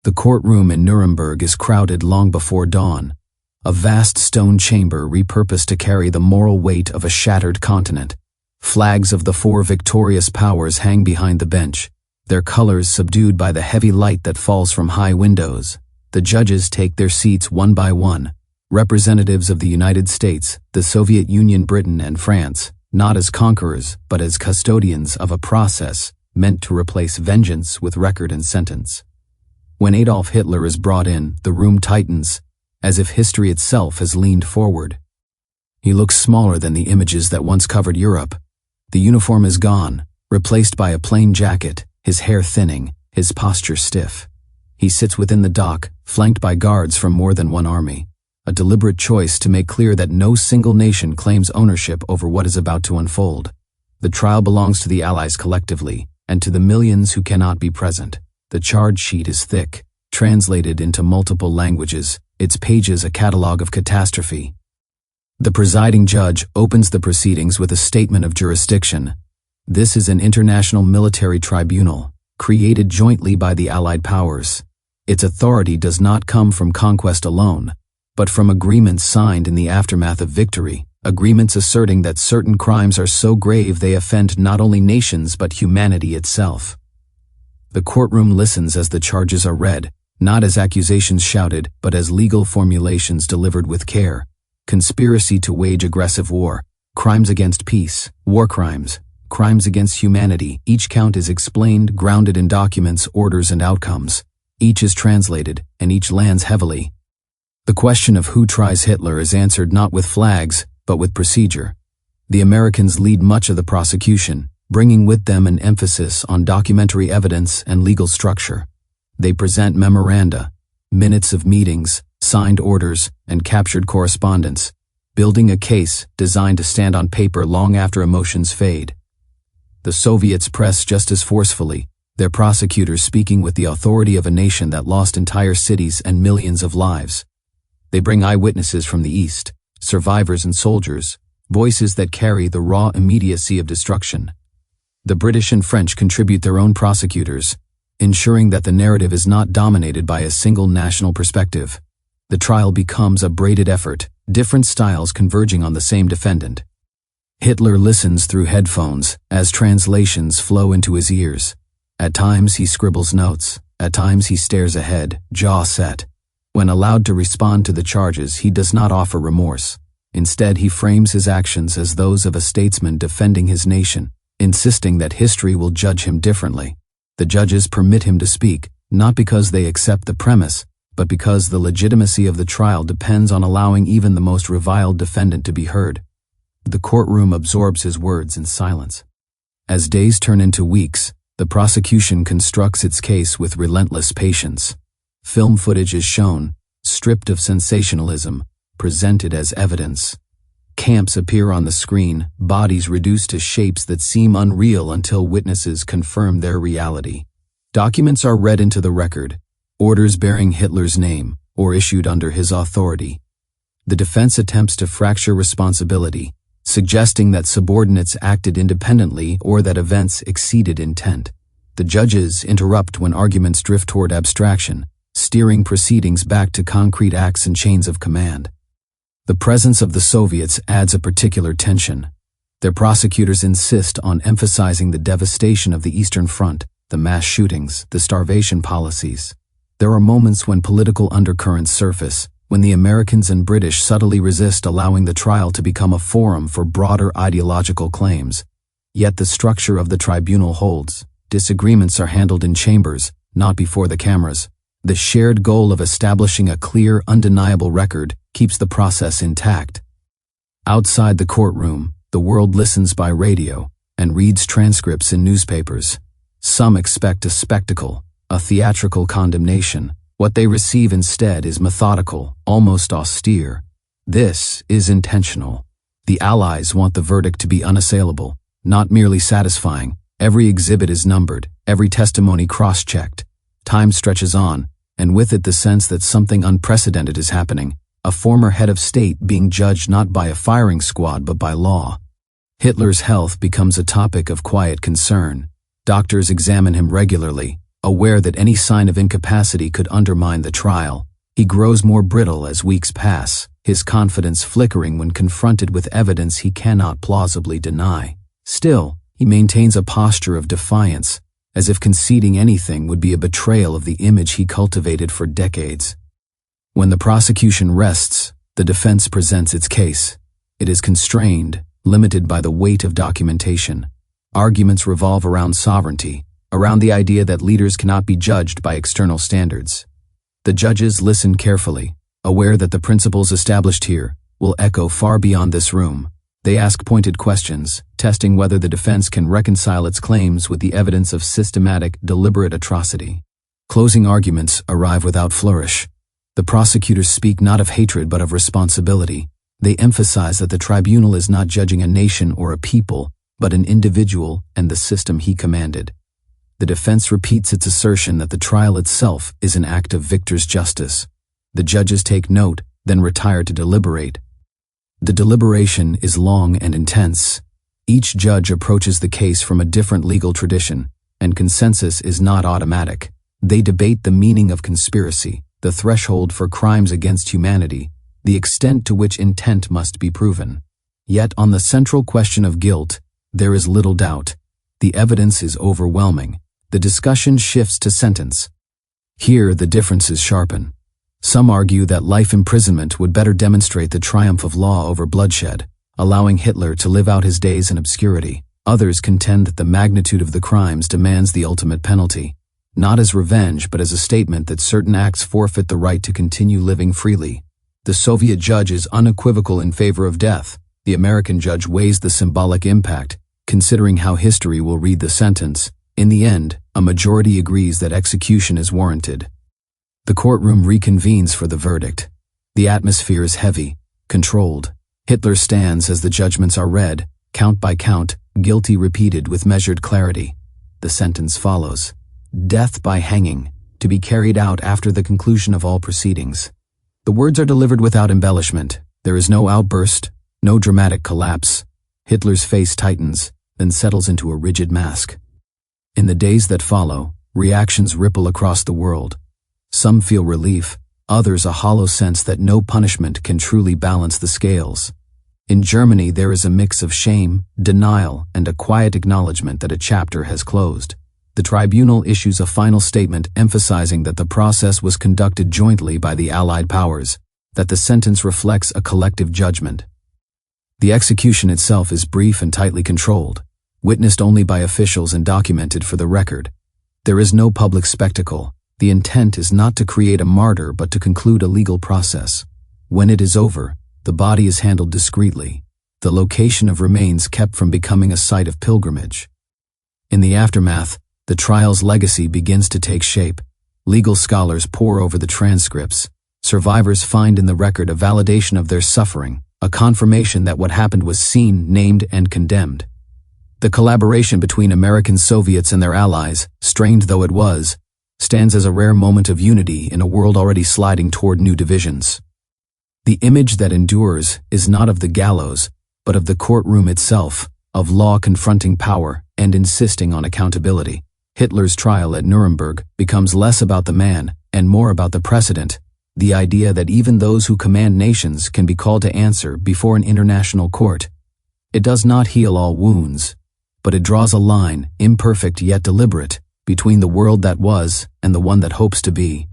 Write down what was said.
The courtroom in Nuremberg is crowded long before dawn, a vast stone chamber repurposed to carry the moral weight of a shattered continent. Flags of the four victorious powers hang behind the bench, their colors subdued by the heavy light that falls from high windows. The judges take their seats one by one, representatives of the United States, the Soviet Union, Britain, and France, not as conquerors, but as custodians of a process meant to replace vengeance with record and sentence. When Adolf Hitler is brought in, the room tightens, as if history itself has leaned forward. He looks smaller than the images that once covered Europe. The uniform is gone, replaced by a plain jacket, his hair thinning, his posture stiff. He sits within the dock, flanked by guards from more than one army, a deliberate choice to make clear that no single nation claims ownership over what is about to unfold. The trial belongs to the Allies collectively, and to the millions who cannot be present. The charge sheet is thick, translated into multiple languages, its pages a catalogue of catastrophe. The presiding judge opens the proceedings with a statement of jurisdiction. This is an international military tribunal, created jointly by the Allied powers. Its authority does not come from conquest alone, but from agreements signed in the aftermath of victory, agreements asserting that certain crimes are so grave they offend not only nations but humanity itself. The courtroom listens as the charges are read, not as accusations shouted, but as legal formulations delivered with care. Conspiracy to wage aggressive war, crimes against peace, war crimes, crimes against humanity. Each count is explained, grounded in documents, orders, and outcomes. Each is translated, and each lands heavily. The question of who tries Hitler is answered not with flags, but with procedure. The Americans lead much of the prosecution, bringing with them an emphasis on documentary evidence and legal structure. They present memoranda, minutes of meetings, signed orders, and captured correspondence, building a case designed to stand on paper long after emotions fade. The Soviets press just as forcefully, their prosecutors speaking with the authority of a nation that lost entire cities and millions of lives. They bring eyewitnesses from the East, survivors and soldiers, voices that carry the raw immediacy of destruction. The British and French contribute their own prosecutors, ensuring that the narrative is not dominated by a single national perspective. The trial becomes a braided effort, different styles converging on the same defendant. Hitler listens through headphones as translations flow into his ears. At times he scribbles notes, at times he stares ahead, jaw set. When allowed to respond to the charges, he does not offer remorse. Instead, he frames his actions as those of a statesman defending his nation, insisting that history will judge him differently. The judges permit him to speak, not because they accept the premise, but because the legitimacy of the trial depends on allowing even the most reviled defendant to be heard. The courtroom absorbs his words in silence. As days turn into weeks, the prosecution constructs its case with relentless patience. Film footage is shown, stripped of sensationalism, presented as evidence. Camps appear on the screen, bodies reduced to shapes that seem unreal until witnesses confirm their reality. Documents are read into the record, orders bearing Hitler's name, or issued under his authority. The defense attempts to fracture responsibility, suggesting that subordinates acted independently or that events exceeded intent. The judges interrupt when arguments drift toward abstraction, steering proceedings back to concrete acts and chains of command. The presence of the Soviets adds a particular tension. Their prosecutors insist on emphasizing the devastation of the Eastern Front, the mass shootings, the starvation policies. There are moments when political undercurrents surface, when the Americans and British subtly resist allowing the trial to become a forum for broader ideological claims. Yet the structure of the tribunal holds. Disagreements are handled in chambers, not before the cameras. The shared goal of establishing a clear, undeniable record keeps the process intact. Outside the courtroom, the world listens by radio and reads transcripts in newspapers. Some expect a spectacle, a theatrical condemnation. What they receive instead is methodical, almost austere. This is intentional. The Allies want the verdict to be unassailable, not merely satisfying. Every exhibit is numbered, every testimony cross-checked. Time stretches on, and with it the sense that something unprecedented is happening, a former head of state being judged not by a firing squad but by law. Hitler's health becomes a topic of quiet concern. Doctors examine him regularly, Aware that any sign of incapacity could undermine the trial, he grows more brittle as weeks pass, his confidence flickering when confronted with evidence he cannot plausibly deny. Still, he maintains a posture of defiance, as if conceding anything would be a betrayal of the image he cultivated for decades. When the prosecution rests, the defense presents its case. It is constrained, limited by the weight of documentation. Arguments revolve around sovereignty, around the idea that leaders cannot be judged by external standards. The judges listen carefully, aware that the principles established here will echo far beyond this room. They ask pointed questions, testing whether the defense can reconcile its claims with the evidence of systematic, deliberate atrocity. Closing arguments arrive without flourish. The prosecutors speak not of hatred but of responsibility. They emphasize that the tribunal is not judging a nation or a people, but an individual and the system he commanded. The defense repeats its assertion that the trial itself is an act of victor's justice. The judges take note, then retire to deliberate. The deliberation is long and intense. Each judge approaches the case from a different legal tradition, and consensus is not automatic. They debate the meaning of conspiracy, the threshold for crimes against humanity, the extent to which intent must be proven. Yet on the central question of guilt, there is little doubt. The evidence is overwhelming. The discussion shifts to sentence. Here the differences sharpen. Some argue that life imprisonment would better demonstrate the triumph of law over bloodshed, allowing Hitler to live out his days in obscurity. Others contend that the magnitude of the crimes demands the ultimate penalty, not as revenge but as a statement that certain acts forfeit the right to continue living freely. The Soviet judge is unequivocal in favor of death. The American judge weighs the symbolic impact, considering how history will read the sentence. In the end, a majority agrees that execution is warranted. The courtroom reconvenes for the verdict. The atmosphere is heavy, controlled. Hitler stands as the judgments are read, count by count, guilty repeated with measured clarity. The sentence follows. Death by hanging, to be carried out after the conclusion of all proceedings. The words are delivered without embellishment. There is no outburst, no dramatic collapse. Hitler's face tightens, then settles into a rigid mask. In the days that follow, reactions ripple across the world. Some feel relief, others a hollow sense that no punishment can truly balance the scales. In Germany, there is a mix of shame, denial, and a quiet acknowledgement that a chapter has closed. The tribunal issues a final statement emphasizing that the process was conducted jointly by the Allied powers, that the sentence reflects a collective judgment. The execution itself is brief and tightly controlled, witnessed only by officials and documented for the record. There is no public spectacle. The intent is not to create a martyr but to conclude a legal process. When it is over, the body is handled discreetly, the location of remains kept from becoming a site of pilgrimage. In the aftermath, the trial's legacy begins to take shape. Legal scholars pore over the transcripts. Survivors find in the record a validation of their suffering, a confirmation that what happened was seen, named, and condemned. The collaboration between American Soviets and their allies, strained though it was, stands as a rare moment of unity in a world already sliding toward new divisions. The image that endures is not of the gallows, but of the courtroom itself, of law confronting power and insisting on accountability. Hitler's trial at Nuremberg becomes less about the man and more about the precedent, the idea that even those who command nations can be called to answer before an international court. It does not heal all wounds, but it draws a line, imperfect yet deliberate, between the world that was and the one that hopes to be.